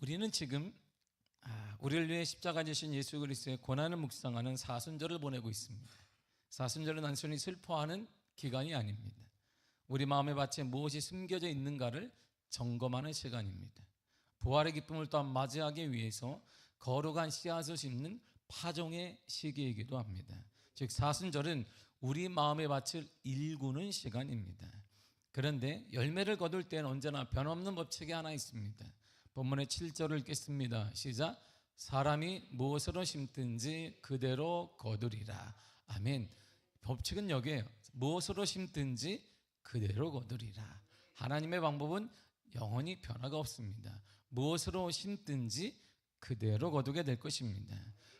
우리는 지금 우리를 위해 십자가 지신 예수 그리스도의 고난을 묵상하는 사순절을 보내고 있습니다. 사순절은 단순히 슬퍼하는 기간이 아닙니다. 우리 마음의 밭에 무엇이 숨겨져 있는가를 점검하는 시간입니다. 부활의 기쁨을 또한 맞이하기 위해서 거룩한 씨앗을 심는 파종의 시기이기도 합니다. 즉 사순절은 우리 마음의 밭을 일구는 시간입니다. 그런데 열매를 거둘 때는 언제나 변함없는 법칙이 하나 있습니다. 본문의 7절을 읽겠습니다. 시작. 사람이 무엇으로 심든지 그대로 거두리라. 아멘. 법칙은 여기에요. 무엇으로 심든지 그대로 거두리라. 하나님의 방법은 영원히 변화가 없습니다. 무엇으로 심든지 그대로 거두게 될 것입니다.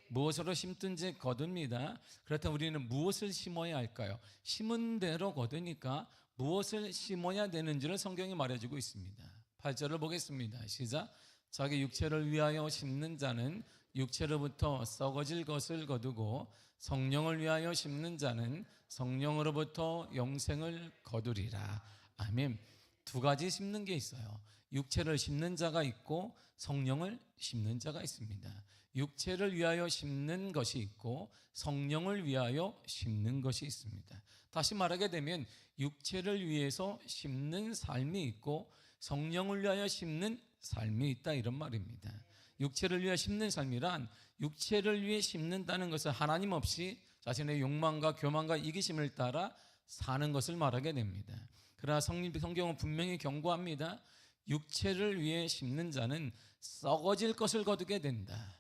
무엇으로 심든지 거둡니다. 그렇다면 우리는 무엇을 심어야 할까요? 심은 대로 거두니까 무엇을 심어야 되는지를 성경이 말해주고 있습니다. 8절을 보겠습니다. 시작. 자기 육체를 위하여 심는 자는 육체로부터 썩어질 것을 거두고 성령을 위하여 심는 자는 성령으로부터 영생을 거두리라. 아멘. 두 가지 심는 게 있어요. 육체를 심는 자가 있고 성령을 심는 자가 있습니다. 육체를 위하여 심는 것이 있고 성령을 위하여 심는 것이 있습니다. 다시 말하게 되면 육체를 위해서 심는 삶이 있고 성령을 위하여 심는 삶이 있다, 이런 말입니다. 육체를 위해 심는 삶이란 육체를 위해 심는다는 것은 하나님 없이 자신의 욕망과 교만과 이기심을 따라 사는 것을 말하게 됩니다. 그러나 성경은 분명히 경고합니다. 육체를 위해 심는 자는 썩어질 것을 거두게 된다.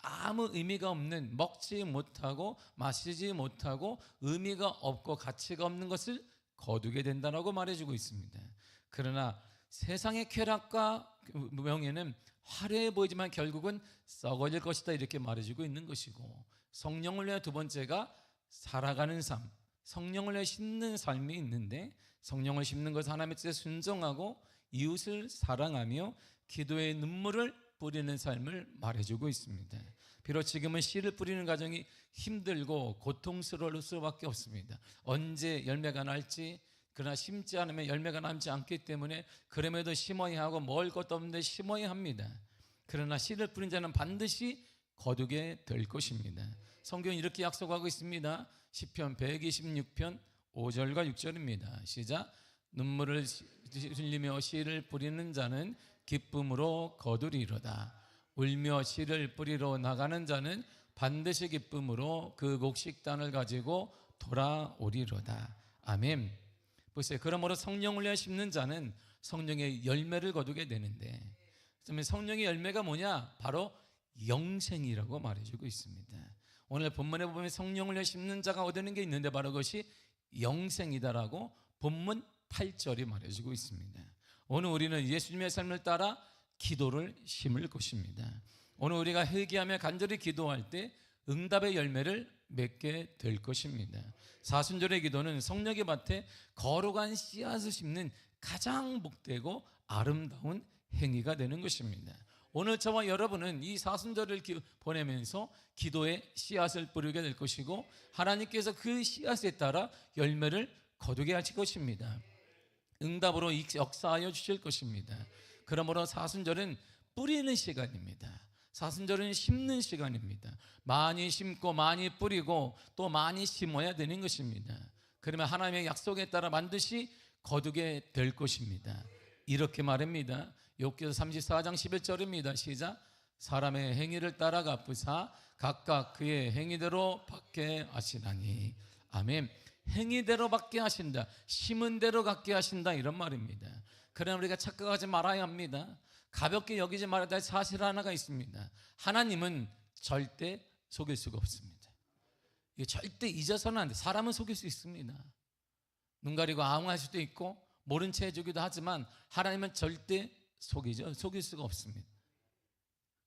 아무 의미가 없는, 먹지 못하고 마시지 못하고 의미가 없고 가치가 없는 것을 거두게 된다라고 말해주고 있습니다. 그러나 세상의 쾌락과 명예는 화려해 보이지만 결국은 썩어질 것이다, 이렇게 말해주고 있는 것이고, 성령을 위해 두 번째가 살아가는 삶, 성령을 위해 심는 삶이 있는데, 성령을 심는 것은 하나님의 뜻에 순종하고 이웃을 사랑하며 기도의 눈물을 뿌리는 삶을 말해주고 있습니다. 비록 지금은 씨를 뿌리는 과정이 힘들고 고통스러울 수밖에 없습니다. 언제 열매가 날지, 그러나 심지 않으면 열매가 남지 않기 때문에 그럼에도 심어야 하고 먹을 것도 없는데 심어야 합니다. 그러나 씨를 뿌린 자는 반드시 거두게 될 것입니다. 성경은 이렇게 약속하고 있습니다. 시편 126편 5절과 6절입니다. 시작. 눈물을 흘리며 씨를 뿌리는 자는 기쁨으로 거두리로다. 울며 씨를 뿌리러 나가는 자는 반드시 기쁨으로 그 곡식단을 가지고 돌아오리로다. 아멘. 보세요. 그러므로 성령을 위해 심는 자는 성령의 열매를 거두게 되는데, 성령의 열매가 뭐냐? 바로 영생이라고 말해주고 있습니다. 오늘 본문에 보면 성령을 위해 심는 자가 얻는 게 있는데 바로 그것이 영생이다라고 본문 8절이 말해주고 있습니다. 오늘 우리는 예수님의 삶을 따라 기도를 심을 것입니다. 오늘 우리가 회개하며 간절히 기도할 때 응답의 열매를 맺게 될 것입니다. 사순절의 기도는 성령의 밭에 거룩한 씨앗을 심는 가장 복되고 아름다운 행위가 되는 것입니다. 오늘 저와 여러분은 이 사순절을 보내면서 기도의 씨앗을 뿌리게 될 것이고, 하나님께서 그 씨앗에 따라 열매를 거두게 하실 것입니다. 응답으로 역사하여 주실 것입니다. 그러므로 사순절은 뿌리는 시간입니다. 사순절은 심는 시간입니다. 많이 심고 많이 뿌리고 또 많이 심어야 되는 것입니다. 그러면 하나님의 약속에 따라 반드시 거두게 될 것입니다. 이렇게 말합니다. 욥기서 34장 11절입니다. 시작. 사람의 행위를 따라 갚으사 각각 그의 행위대로 받게 하시나니. 아멘. 행위대로 받게 하신다. 심은 대로 갖게 하신다, 이런 말입니다. 그러나 우리가 착각하지 말아야 합니다. 가볍게 여기지 말아야 될 사실 하나가 있습니다. 하나님은 절대 속일 수가 없습니다. 이게 절대 잊어서는 안 돼. 사람은 속일 수 있습니다. 눈 가리고 아웅할 수도 있고 모른 채 해주기도 하지만 하나님은 절대 속일 수가 없습니다.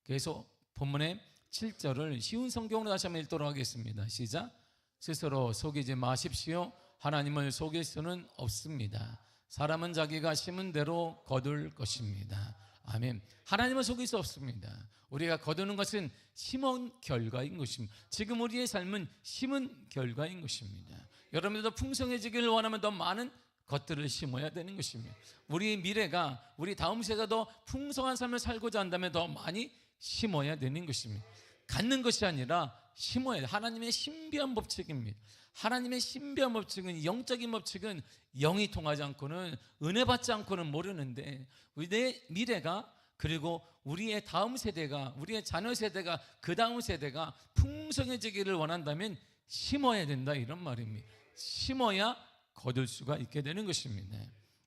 그래서 본문의 7절을 쉬운 성경으로 다시 한번 읽도록 하겠습니다. 시작. 스스로 속이지 마십시오. 하나님을 속일 수는 없습니다. 사람은 자기가 심은 대로 거둘 것입니다. 아멘. 하나님은 속일 수 없습니다. 우리가 거두는 것은 심은 결과인 것입니다. 지금 우리의 삶은 심은 결과인 것입니다. 여러분들도 풍성해지기를 원하면 더 많은 것들을 심어야 되는 것입니다. 우리 미래가, 우리 다음 세대가 더 풍성한 삶을 살고자 한다면 더 많이 심어야 되는 것입니다. 갖는 것이 아니라 심어야 돼. 하나님의 신비한 법칙입니다. 하나님의 신비한 법칙은, 영적인 법칙은 영이 통하지 않고는, 은혜 받지 않고는 모르는데, 우리의 미래가, 그리고 우리의 다음 세대가, 우리의 자녀 세대가, 그 다음 세대가 풍성해지기를 원한다면 심어야 된다, 이런 말입니다. 심어야 거둘 수가 있게 되는 것입니다.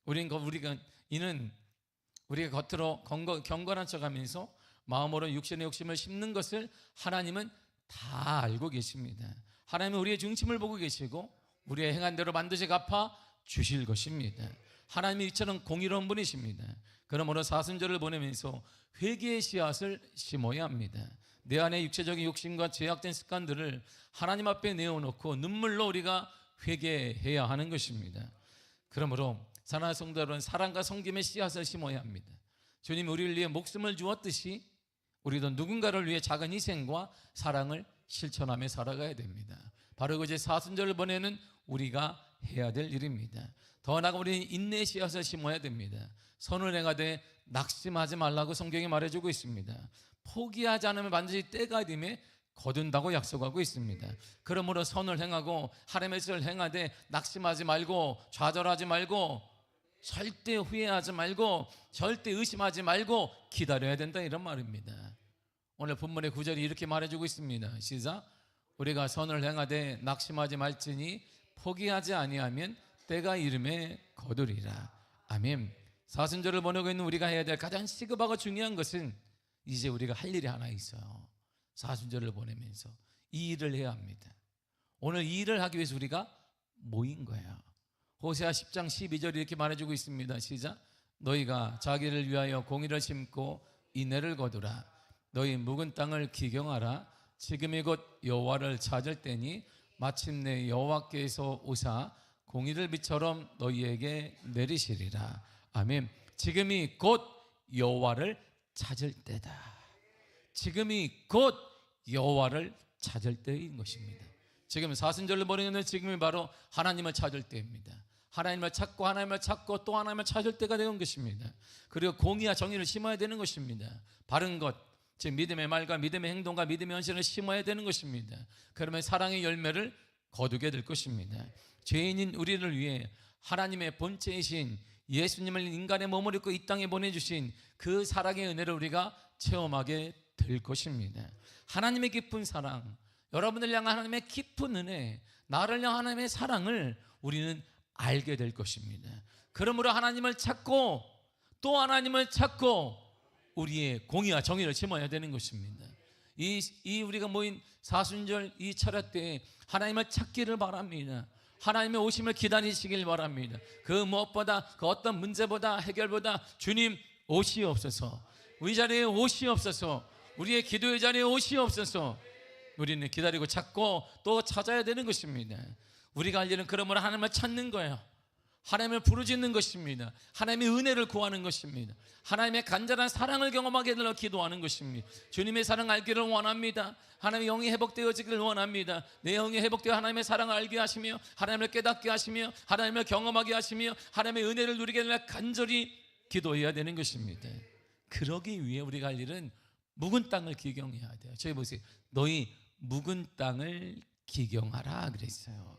우리가 겉으로 경건한 척하면서 마음으로 육신의 욕심을 심는 것을 하나님은 다 알고 계십니다. 하나님은 우리의 중심을 보고 계시고 우리의 행한 대로 반드시 갚아 주실 것입니다. 하나님이 이처럼 공의로운 분이십니다. 그러므로 사순절을 보내면서 회개의 씨앗을 심어야 합니다. 내 안에 육체적인 욕심과 죄악된 습관들을 하나님 앞에 내어놓고 눈물로 우리가 회개해야 하는 것입니다. 그러므로 사랑하는 성도 여러분, 사랑과 섬김의 씨앗을 심어야 합니다. 주님이 우리를 위해 목숨을 주었듯이 우리도 누군가를 위해 작은 희생과 사랑을 실천하며 살아가야 됩니다. 바로 그제 사순절을 보내는 우리가 해야 될 일입니다. 더 나아가 우리는 인내의 씨앗을 심어야 됩니다. 선을 행하되 낙심하지 말라고 성경이 말해주고 있습니다. 포기하지 않으면 반드시 때가 되면 거둔다고 약속하고 있습니다. 그러므로 선을 행하고 하나님의 뜻을 행하되 낙심하지 말고, 좌절하지 말고, 절대 후회하지 말고, 절대 의심하지 말고 기다려야 된다, 이런 말입니다. 오늘 본문의 구절이 이렇게 말해주고 있습니다. 시작. 우리가 선을 행하되 낙심하지 말지니 포기하지 아니하면 때가 이름에 거두리라. 아멘. 사순절을 보내고 있는 우리가 해야 될 가장 시급하고 중요한 것은 이제 우리가 할 일이 하나 있어요. 사순절을 보내면서 이 일을 해야 합니다. 오늘 이 일을 하기 위해서 우리가 모인 거예요. 호세아 10장 12절 이렇게 말해주고 있습니다. 시작. 너희가 자기를 위하여 공의를 심고 인애를 거두라. 너희 묵은 땅을 기경하라. 지금이 곧 여호와를 찾을 때니 마침내 여호와께서 오사 공의를 비처럼 너희에게 내리시리라. 아멘. 지금이 곧 여호와를 찾을 때다. 지금이 곧 여호와를 찾을 때인 것입니다. 지금 사순절을 보내는 지금이 바로 하나님을 찾을 때입니다. 하나님을 찾고 하나님을 찾고 또 하나님을 찾을 때가 되는 것입니다. 그리고 공의와 정의를 심어야 되는 것입니다. 바른 것, 즉 믿음의 말과 믿음의 행동과 믿음의 헌신을 심어야 되는 것입니다. 그러면 사랑의 열매를 거두게 될 것입니다. 죄인인 우리를 위해 하나님의 본체이신 예수님을 인간의 몸을 입고 이 땅에 보내주신 그 사랑의 은혜를 우리가 체험하게 될 것입니다. 하나님의 깊은 사랑, 여러분을 향한 하나님의 깊은 은혜, 나를 향한 하나님의 사랑을 우리는 알게 될 것입니다. 그러므로 하나님을 찾고 또 하나님을 찾고 우리의 공의와 정의를 심어야 되는 것입니다. 이 우리가 모인 사순절 이 철야 때에 하나님을 찾기를 바랍니다. 하나님의 오심을 기다리시길 바랍니다. 그 무엇보다, 그 어떤 문제보다, 해결보다 주님 오시옵소서. 우리 자리에 오시옵소서. 우리의 기도의 자리에 오시옵소서. 우리는 기다리고 찾고 또 찾아야 되는 것입니다. 우리가 할 일은 그러므로 하나님을 찾는 거예요. 하나님을 부르짖는 것입니다. 하나님의 은혜를 구하는 것입니다. 하나님의 간절한 사랑을 경험하게 해달라고 기도하는 것입니다. 주님의 사랑 알기를 원합니다. 하나님의 영이 회복되어지기를 원합니다. 내 영이 회복되어 하나님의 사랑을 알게 하시며 하나님을 깨닫게 하시며 하나님을 경험하게 하시며 하나님의 은혜를 누리게 해달라고 간절히 기도해야 되는 것입니다. 그러기 위해 우리가 할 일은 묵은 땅을 기경해야 돼요. 저기 보세요. 너희 묵은 땅을 기경하라 그랬어요.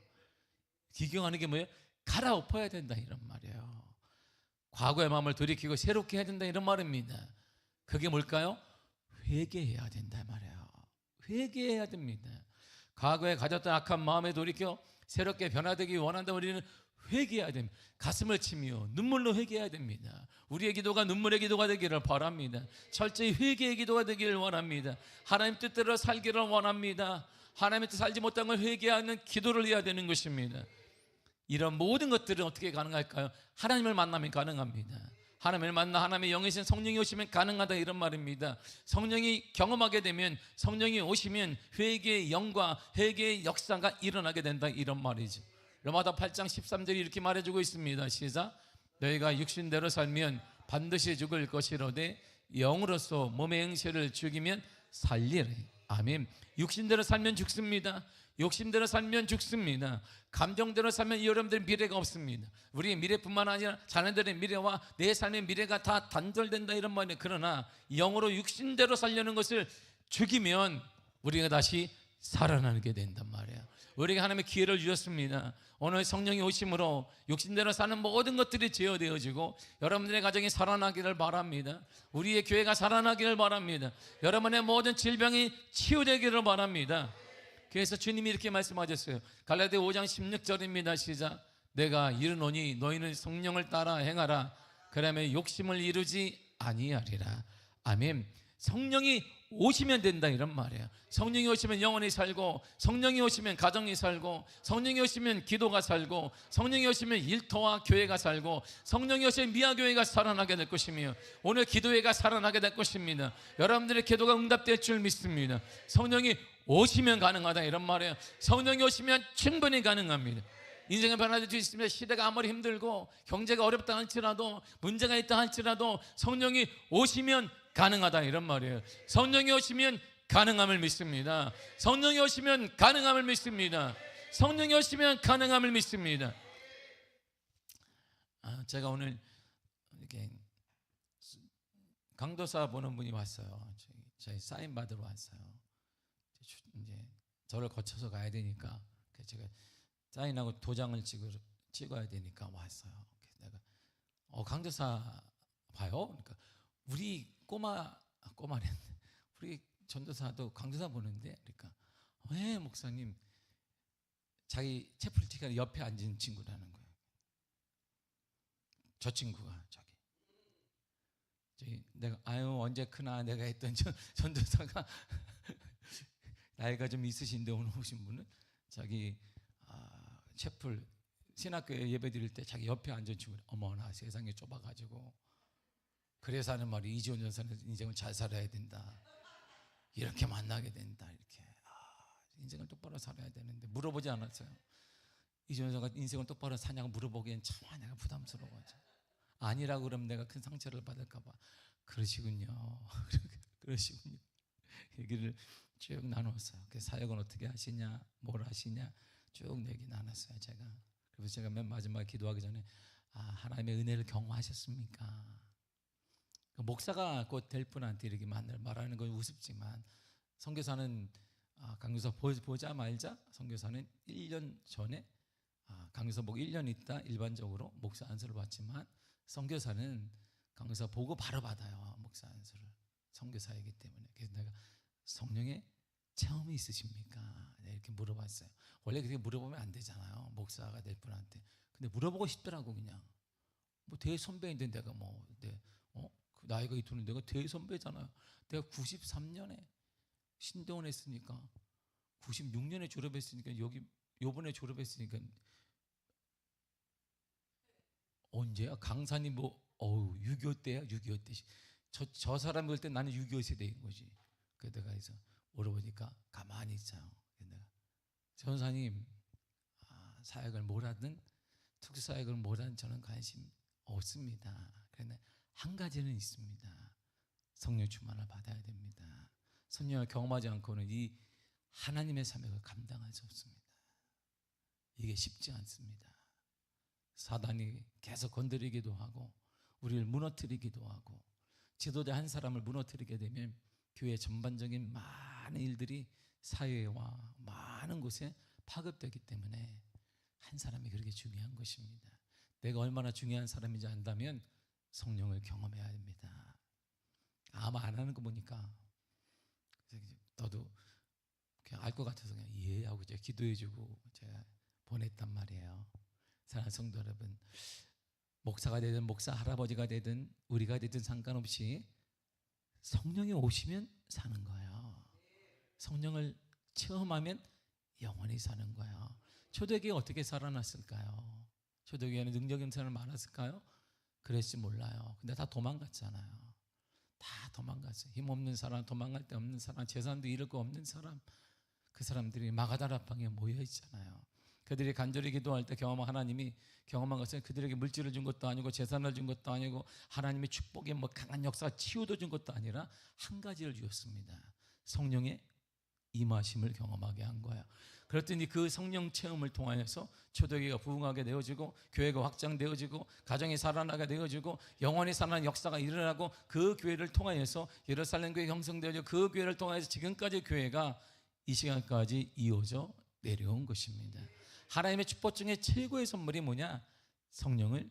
기경하는 게 뭐예요? 갈아엎어야 된다, 이런 말이에요. 과거의 마음을 돌이키고 새롭게 해야 된다, 이런 말입니다. 그게 뭘까요? 회개해야 된다 말이에요. 회개해야 됩니다. 과거에 가졌던 악한 마음에 돌이켜 새롭게 변화되기 원한다면 우리는 회개해야 됩니다. 가슴을 치며 눈물로 회개해야 됩니다. 우리의 기도가 눈물의 기도가 되기를 바랍니다. 철저히 회개의 기도가 되기를 원합니다. 하나님 뜻대로 살기를 원합니다. 하나님의 뜻 살지 못한 걸 회개하는 기도를 해야 되는 것입니다. 이런 모든 것들은 어떻게 가능할까요? 하나님을 만나면 가능합니다. 하나님을 만나 하나님의 영이신 성령이 오시면 가능하다, 이런 말입니다. 성령이 경험하게 되면, 성령이 오시면 회개의 영과 회개의 역사가 일어나게 된다, 이런 말이죠. 로마서 8장 13절이 이렇게 말해주고 있습니다. 시작. 너희가 육신대로 살면 반드시 죽을 것이로되 영으로서 몸의 행실을 죽이면 살리래. 아멘. 육신대로 살면 죽습니다. 욕심대로 살면 죽습니다. 감정대로 살면 여러분들의 미래가 없습니다. 우리의 미래뿐만 아니라 자녀들의 미래와 내 삶의 미래가 다 단절된다 이런 말이에요. 그러나 영으로 육신대로 살려는 것을 죽이면 우리가 다시 살아나게 된단 말이에요. 우리가 하나님의 기회를 주셨습니다. 오늘 성령이 오심으로 육신대로 사는 모든 것들이 제어되어지고 여러분들의 가정이 살아나기를 바랍니다. 우리의 교회가 살아나기를 바랍니다. 여러분의 모든 질병이 치유되기를 바랍니다. 그래서 주님이 이렇게 말씀하셨어요. 갈라디아 5장 16절입니다. 시작. 내가 이르노니 너희는 성령을 따라 행하라. 그러면 욕심을 이루지 아니하리라. 아멘. 성령이 오시면 된다 이런 말이에요. 성령이 오시면 영혼이 살고, 성령이 오시면 가정이 살고, 성령이 오시면 기도가 살고, 성령이 오시면 일터와 교회가 살고, 성령이 오시면 미아교회가 살아나게 될 것이며 오늘 기도회가 살아나게 될 것입니다. 여러분들의 기도가 응답될 줄 믿습니다. 성령이 오시면 가능하다 이런 말이에요. 성령이 오시면 충분히 가능합니다. 인생의 변화될 수 있습니다. 시대가 아무리 힘들고 경제가 어렵다 할지라도, 문제가 있다 할지라도 성령이 오시면 가능하다 이런 말이에요. 성령이 오시면 가능함을 믿습니다. 성령이 오시면 가능함을 믿습니다. 성령이 오시면 가능함을 믿습니다. 제가 오늘 이렇게 강도사 보는 분이 왔어요. 저희 사인 받으러 왔어요. 이제 저를 거쳐서 가야 되니까 제가 사인하고 도장을 찍어야 되니까 왔어요. 내가 강도사 봐요. 그러니까 우리 꼬마랬는데 우리 전도사도 강도사 보는데, 그러니까 왜 목사님, 자기 채플티가 옆에 앉은 친구라는 거예요. 저 친구가 내가 언제 크나 내가 했던 전도사가 나이가 좀 있으신데 오늘 오신 분은 자기 채플 신학교에 예배 드릴 때 자기 옆에 앉은 친구. 어머나 세상이 좁아가지고 그래서 하는 말이 이지원 전사는 인생을 잘 살아야 된다. 이렇게 만나게 된다. 이렇게 인생을 똑바로 살아야 되는데 물어보지 않았어요. 이지원 전사가 인생을 똑바로 사냐고 물어보기엔 참 내가 부담스러워하죠. 아니라고 그러면 내가 큰 상처를 받을까 봐. 그러시군요. 그러시군요. 얘기를 쭉 나눴어요. 그 사역은 어떻게 하시냐, 뭘 하시냐 쭉 얘기 나눴어요. 제가. 그래서 제가 맨 마지막에 기도하기 전에 하나님의 은혜를 경험하셨습니까? 목사가 곧 될 분한테 이렇게 말하는 건 우습지만, 선교사는 강교사 보자 말자 선교사는 1년 전에 강교사 보고 1년 있다 일반적으로 목사 안수를 받지만, 선교사는 강교사 보고 바로 받아요. 목사 안수를. 선교사이기 때문에. 그래서 내가 성령의 체험이 있으십니까? 이렇게 물어봤어요. 원래 그렇게 물어보면 안 되잖아요, 목사가 될 분한테. 근데 물어보고 싶더라고. 그냥 뭐 대선배인데 내가 나이가 있는 내가 대선배잖아요. 내가 93년에 신대원 했으니까 96년에 졸업했으니까 요번에 졸업했으니까 언제야? 강사님 6.25 때야? 6.25 때. 저 사람 볼 때 나는 6.25 세대인 거지. 그래서 내가 해서 물어보니까 가만히 있어요. 내가 전사님 사역을 뭘 하든 특수사역을 뭘 하든 저는 관심 없습니다. 그런데 한 가지는 있습니다. 성령 충만을 받아야 됩니다. 성령을 경험하지 않고는 이 하나님의 사역을 감당할 수 없습니다. 이게 쉽지 않습니다. 사단이 계속 건드리기도 하고 우리를 무너뜨리기도 하고, 지도자 한 사람을 무너뜨리게 되면 교회 전반적인 많은 일들이 사회와 많은 곳에 파급되기 때문에 한 사람이 그렇게 중요한 것입니다. 내가 얼마나 중요한 사람인지 안다면 성령을 경험해야 됩니다. 아마 안 하는 거 보니까 너도 그냥 알 것 같아서 그냥 이해하고 이제 기도해주고 제가 보냈단 말이에요. 사랑하는 성도 여러분, 목사가 되든 목사 할아버지가 되든 우리가 되든 상관없이 성령이 오시면 사는 거예요. 성령을 체험하면 영원히 사는 거예요. 초대교회 어떻게 살아났을까요? 초대교회는 능력 임산을 많았을까요? 그랬지 몰라요. 근데 다 도망갔잖아요. 다 도망갔어요. 힘없는 사람, 도망갈 데 없는 사람, 재산도 잃을 거 없는 사람, 그 사람들이 마가다라방에 모여 있잖아요. 그들이 간절히 기도할 때 하나님이 경험한 것은 그들에게 물질을 준 것도 아니고 재산을 준 것도 아니고 하나님의 축복의 강한 역사 치유도 준 것도 아니라 한 가지를 주었습니다. 성령의 임하심을 경험하게 한 거예요. 그랬더니 그 성령 체험을 통하여서 초대교회가 부흥하게 되어지고, 교회가 확장되어지고, 가정이 살아나게 되어지고, 영원히 살아나는 역사가 일어나고, 그 교회를 통하여서 예루살렘 교회 형성되어지고, 그 교회를 통하여서 지금까지 교회가 이 시간까지 이어져 내려온 것입니다. 하나님의 축복 중에 최고의 선물이 뭐냐? 성령을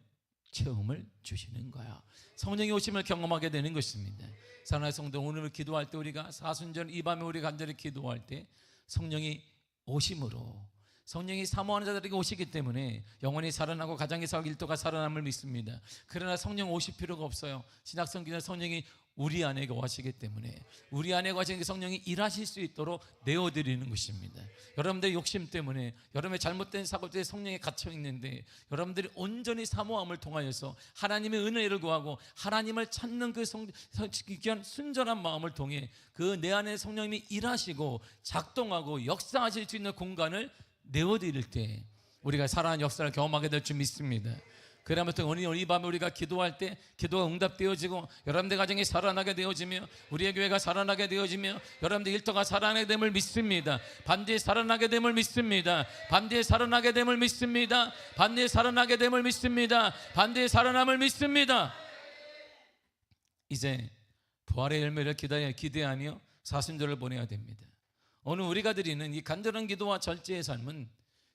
체험을 주시는 거야. 성령이 오심을 경험하게 되는 것입니다. 사랑하는 성도, 오늘 기도할 때 우리가 사순절 이 밤에 우리 간절히 기도할 때 성령이 오심으로, 성령이 사모하는 자들에게 오시기 때문에 영원히 살아나고 가정의 살고 일터가 살아남을 믿습니다. 그러나 성령 오실 필요가 없어요. 신약성경에 성령이 우리 안에 거하시기 때문에, 우리 안에 거하시는 성령이 일하실 수 있도록 내어드리는 것입니다. 여러분들의 욕심 때문에, 여러분의 잘못된 사고 때문에 성령에 갇혀 있는데, 여러분들이 온전히 사모함을 통하여서 하나님의 은혜를 구하고 하나님을 찾는 그 귀한 순전한 마음을 통해 그 내 안에 성령님이 일하시고 작동하고 역사하실 수 있는 공간을 내어드릴 때 우리가 살아난 역사를 경험하게 될 줄 믿습니다. 그러면 오늘 이 밤에 우리가 기도할 때 기도가 응답되어지고, 여러분들 가정이 살아나게 되어지며, 우리의 교회가 살아나게 되어지며, 여러분들 일터가 살아나게 됨을 믿습니다. 반드시 살아나게 됨을 믿습니다. 반드시 살아나게 됨을 믿습니다. 반드시 살아나게 됨을 믿습니다. 반드시 살아남을 믿습니다. 이제 부활의 열매를 기대하며 사순절을 보내야 됩니다. 오늘 우리가 드리는 이 간절한 기도와 절제의 삶은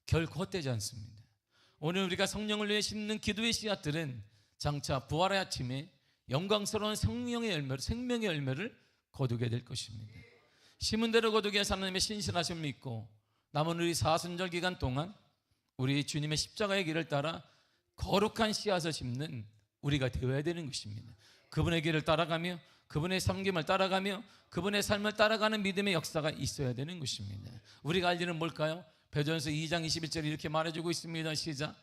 결코 헛되지 않습니다. 오늘 우리가 성령을 위해 심는 기도의 씨앗들은 장차 부활의 아침에 영광스러운 생명의 열매를 거두게 될 것입니다. 심은 대로 거두게 하사 하나님의 신실하심을 믿고 남은 우리 사순절 기간 동안 우리 주님의 십자가의 길을 따라 거룩한 씨앗을 심는 우리가 되어야 되는 것입니다. 그분의 길을 따라가며, 그분의 섬김을 따라가며, 그분의 삶을 따라가는 믿음의 역사가 있어야 되는 것입니다. 우리가 할 일은 뭘까요? 베드로전서 2장 21절에 이렇게 말해주고 있습니다. 시작.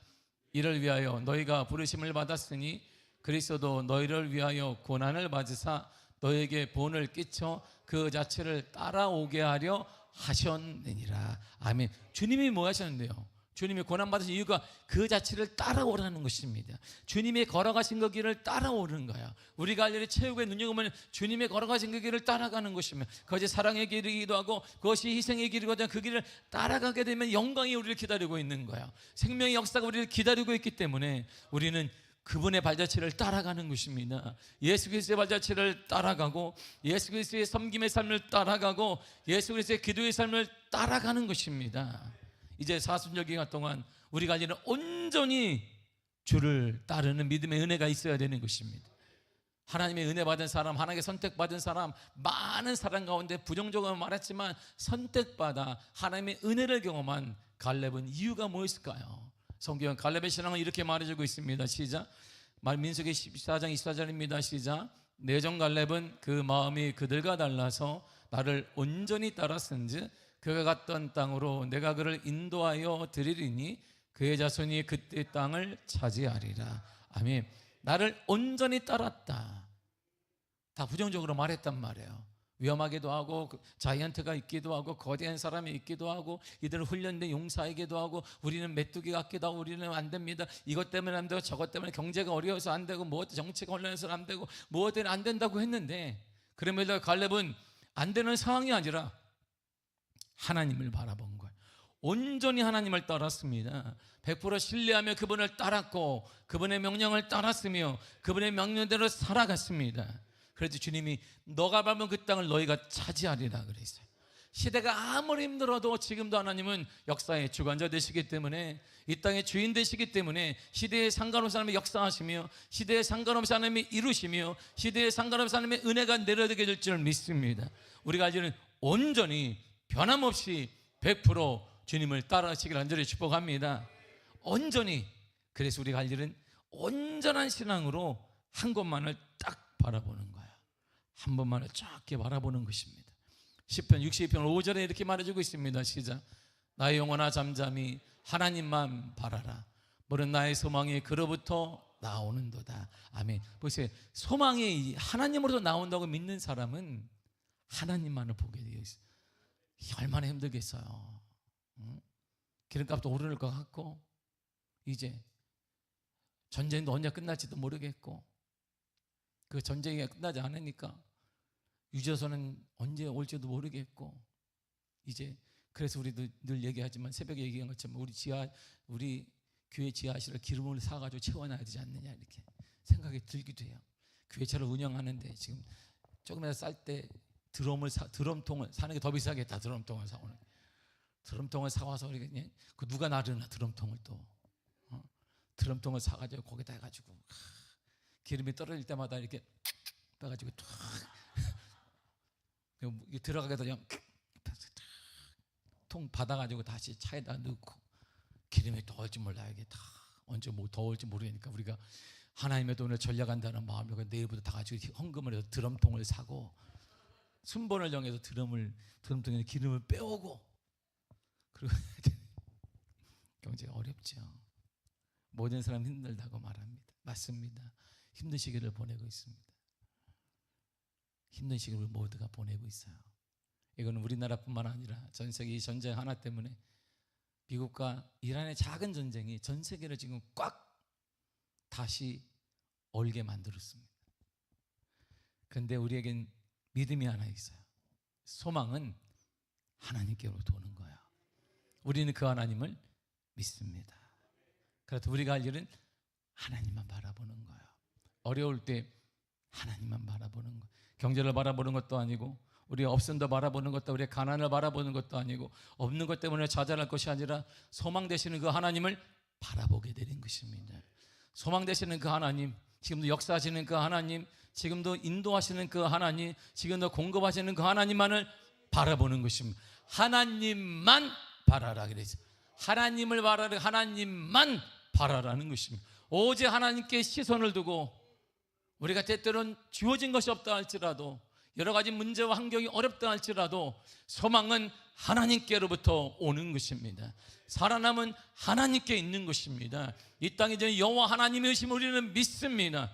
이를 위하여 너희가 부르심을 받았으니 그리스도도 너희를 위하여 고난을 받으사 너에게 본을 끼쳐 그 자체를 따라오게 하려 하셨느니라. 아멘. 주님이 뭐 하셨는데요? 주님이 고난받으신 이유가 그 자체를 따라오라는 것입니다. 주님이 걸어가신 그 길을 따라오는 거야. 우리가 할 일이 최후의 눈여겨보면 주님이 걸어가신 그 길을 따라가는 것입니다. 그것이 사랑의 길이기도 하고 그것이 희생의 길이거든. 그 길을 따라가게 되면 영광이 우리를 기다리고 있는 거야. 생명의 역사가 우리를 기다리고 있기 때문에 우리는 그분의 발자취를 따라가는 것입니다. 예수 그리스도의 발자취를 따라가고, 예수 그리스도의 섬김의 삶을 따라가고, 예수 그리스도의 기도의 삶을 따라가는 것입니다. 이제 사순절 기간 동안 우리가 할 일은 온전히 주를 따르는 믿음의 은혜가 있어야 되는 것입니다. 하나님의 은혜 받은 사람, 하나님께 선택받은 사람, 많은 사람 가운데 부정적으로 말했지만 선택받아 하나님의 은혜를 경험한 갈렙은 이유가 무엇일까요? 성경은 갈렙의 신앙을 이렇게 말해주고 있습니다. 시작. 민수기 14장 24절입니다. 시작. 내정 갈렙은 그 마음이 그들과 달라서 나를 온전히 따랐은즉 그가 갔던 땅으로 내가 그를 인도하여 드리리니 그의 자손이 그때 땅을 차지하리라. 아멘. 나를 온전히 따랐다. 다 부정적으로 말했단 말이에요. 위험하기도 하고 자이언트가 있기도 하고 거대한 사람이 있기도 하고 이들은 훈련된 용사이기도 하고 우리는 메뚜기 같기도 하고 우리는 안 됩니다. 이것 때문에 안 되고 저것 때문에 경제가 어려워서 안 되고 뭐 정치가 혼란해서 안 되고 뭐든 안 된다고 했는데, 그럼에도 갈렙은 안 되는 상황이 아니라 하나님을 바라본 거예요. 온전히 하나님을 따랐습니다. 100% 신뢰하며 그분을 따랐고 그분의 명령을 따랐으며 그분의 명령대로 살아갔습니다. 그래서 주님이 너가 밟은 그 땅을 너희가 차지하리라 그랬어요. 시대가 아무리 힘들어도 지금도 하나님은 역사의 주관자 되시기 때문에, 이 땅의 주인 되시기 때문에 시대에 상관없이 하나님이 역사하시며 시대에 상관없이 하나님이 이루시며 시대에 상관없이 하나님의 은혜가 내려지게 될 줄 믿습니다. 우리가 이제는 온전히 변함없이 100% 주님을 따라가시길 간절히 축복합니다. 온전히. 그래서 우리가 할 일은 온전한 신앙으로 한 곳만을 딱 바라보는 거야. 한 번만을 쫙게 바라보는 것입니다. 시편 62편 5절에 이렇게 말해주고 있습니다. 시작. 나의 영혼아 잠잠히 하나님만 바라라. 모든 나의 소망이 그로부터 나오는도다. 아멘. 보세요. 소망이 하나님으로부터 나온다고 믿는 사람은 하나님만을 보게 되어 있어요. 얼마나 힘들겠어요. 기름값도 오를 것 같고, 이제 전쟁도 언제 끝날지도 모르겠고, 그 전쟁이 끝나지 않으니까 유조선은 언제 올지도 모르겠고, 이제 그래서 우리도 늘 얘기하지만 새벽에 얘기한 것처럼 우리 교회 지하실을 기름을 사가지고 채워놔야 되지 않느냐 이렇게 생각이 들기도 해요. 교회차를 운영하는데 지금 조금이라도 쌀 때 드럼통을 사는 게 더 비싸겠다. 드럼통을 사오는 드럼통을 사와서 우리가 그냥 그 누가 나르나 드럼통을 또 드럼통을 사가지고 거기다 해가지고 기름이 떨어질 때마다 이렇게 빼가지고 툭 들어가게 되면 통 받아가지고 다시 차에다 넣고 기름이 더울지 몰라요. 이게 다 언제 뭐 더울지 모르니까 우리가 하나님의 돈을 전략한다는 마음으로 내일부터 다 같이 헌금을 해서 드럼통을 사고 순번을 정해서 드럼통에 기름을 빼오고 그리고 경제가 어렵죠. 모든 사람 힘들다고 말합니다. 맞습니다. 힘든 시기를 보내고 있습니다. 힘든 시기를 모두가 보내고 있어요. 이거는 우리나라뿐만 아니라 전 세계 이 전쟁 하나 때문에 미국과 이란의 작은 전쟁이 전 세계를 지금 꽉 다시 얼게 만들었습니다. 그런데 우리에겐 믿음이 하나 있어요. 소망은 하나님께로 도는 거예요. 우리는 그 하나님을 믿습니다. 그래서 우리가 할 일은 하나님만 바라보는 거예요. 어려울 때 하나님만 바라보는 거예요. 경제를 바라보는 것도 아니고 우리가 없음도 바라보는 것도 우리의 가난을 바라보는 것도 아니고 없는 것 때문에 좌절할 것이 아니라 소망 되시는 그 하나님을 바라보게 되는 것입니다. 소망 되시는 그 하나님, 지금도 역사하시는 그 하나님, 지금도 인도하시는 그 하나님, 지금도 공급하시는 그 하나님만을 바라보는 것입니다. 하나님만 바라라 그랬어요. 하나님을 바라라, 하나님만 바라라는 것입니다. 오직 하나님께 시선을 두고 우리가 때때로는 주어진 것이 없다 할지라도 여러 가지 문제와 환경이 어렵다 할지라도 소망은 하나님께로부터 오는 것입니다. 살아남은 하나님께 있는 것입니다. 이 땅에 이제 여호와 하나님의 의심을 우리는 믿습니다.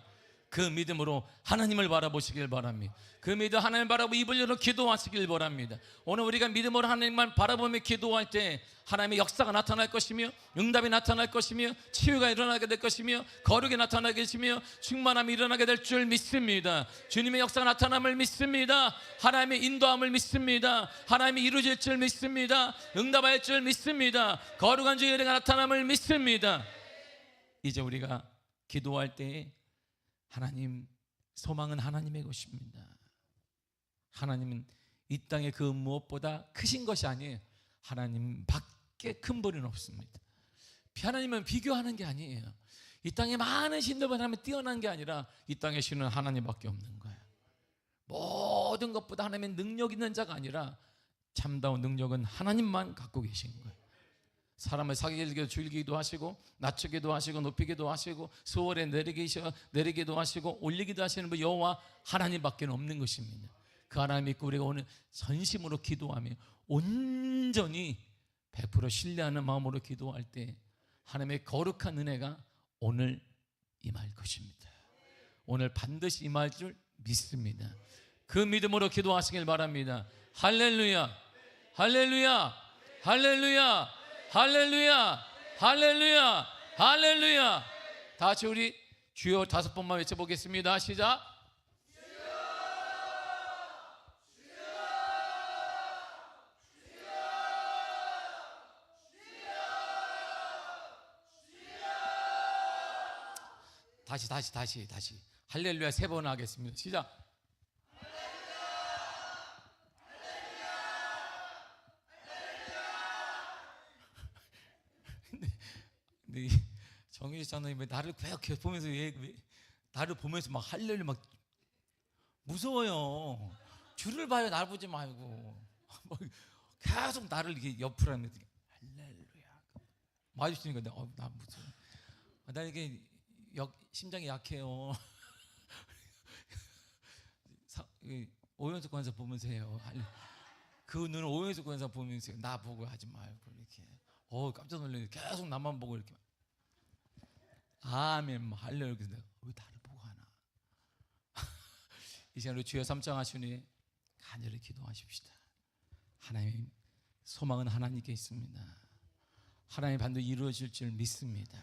그 믿음으로 하나님을 바라보시길 바랍니다. 그 믿음 하나님을 바라보고 입을 열어 기도하시길 바랍니다. 오늘 우리가 믿음으로 하나님만 바라보며 기도할 때 하나님의 역사가 나타날 것이며 응답이 나타날 것이며 치유가 일어나게 될 것이며 거룩이 나타나게 되시며 충만함이 일어나게 될 줄 믿습니다. 주님의 역사가 나타남을 믿습니다. 하나님의 인도함을 믿습니다. 하나님이 이루어질 줄 믿습니다. 응답할 줄 믿습니다. 거룩한 주의 은혜가 나타남을 믿습니다. 이제 우리가 기도할 때 하나님, 소망은 하나님의 것입니다. 하나님은 이 땅에 그 무엇보다 크신 것이 아니에요. 하나님 밖에 큰 분은 없습니다. 하나님은 비교하는 게 아니에요. 이 땅에 많은 신들보다 하나님은 뛰어난 게 아니라 이 땅의 신은 하나님밖에 없는 거예요. 모든 것보다 하나님의 능력 있는 자가 아니라 참다운 능력은 하나님만 갖고 계신 거예요. 사람을 사기기도 줄기도 하시고 낮추기도 하시고 높이기도 하시고 수월에 내리기도 하시고 올리기도 하시는 분 여호와 하나님밖에 없는 것입니다. 그 하나님 믿고 우리가 오늘 전심으로 기도하며 온전히 100% 신뢰하는 마음으로 기도할 때 하나님의 거룩한 은혜가 오늘 임할 것입니다. 오늘 반드시 임할 줄 믿습니다. 그 믿음으로 기도하시길 바랍니다. 할렐루야, 할렐루야, 할렐루야, 할렐루야, 할렐루야, 할렐루야. 다 같이 우리 주여 5번만 외쳐보겠습니다. 시작. 다시 할렐루야 3번 하겠습니다. 시작. 근데 정유지 장로님 왜 나를 계속 보면서 나를 보면서 막 할렐루야 막 무서워요. 주를 봐요. 날 보지 말고 계속 나를 이렇게 옆으로 하면 할렐루야 맞으시니까 나 무서워. 나 이게 심장이 약해요. 오연석 권사 보면서 해요. 그 눈을 오연석 권사 보면서 나 보고 하지 말고 이렇게 깜짝 놀래. 계속 나만 보고 이렇게 아멘 할렐루야. 왜 나를 보고 하나. 이 시간으로 주여 삼창하시니 간절히 기도하십시다. 하나님 소망은 하나님께 있습니다. 하나님 반드시 이루어질 줄 믿습니다.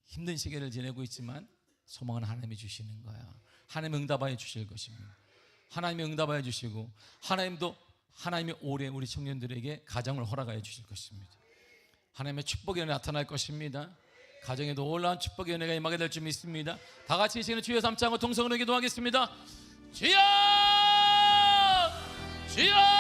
힘든 시기를 지내고 있지만 소망은 하나님이 주시는 거예요. 하나님이 응답하여 주실 것입니다. 하나님이 응답하여 주시고 하나님도 하나님이 올해 우리 청년들에게 가정을 허락하여 주실 것입니다. 하나님의 축복의 은혜 나타날 것입니다. 가정에 놀라운 축복의 은혜가 임하게 될 줄 믿습니다. 다 같이 이 시간에 주여 삼창고 통성으로 기도하겠습니다. 주여! 주여!